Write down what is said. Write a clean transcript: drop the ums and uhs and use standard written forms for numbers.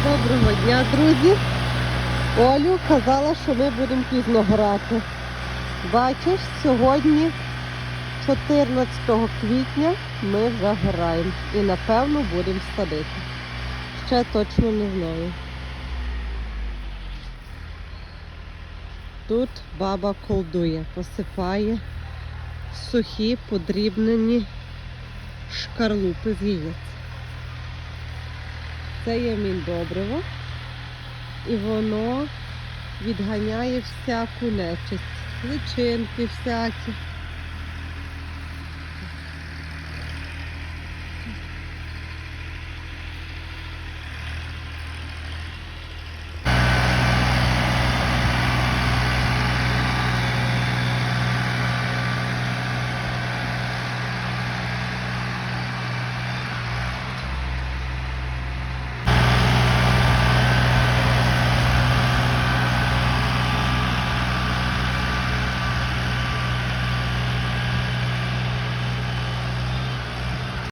Доброго дня, друзі! Олю казала, що ми будемо пізно грати. Бачиш, сьогодні, 14 квітня, ми вже граємо. І напевно будемо садити. Ще точно не знаю. Тут баба колдує, посипає сухі, подрібнені шкарлупи з яєць. Це є міндобриво, і воно відганяє всяку нечисть, личинки всякі.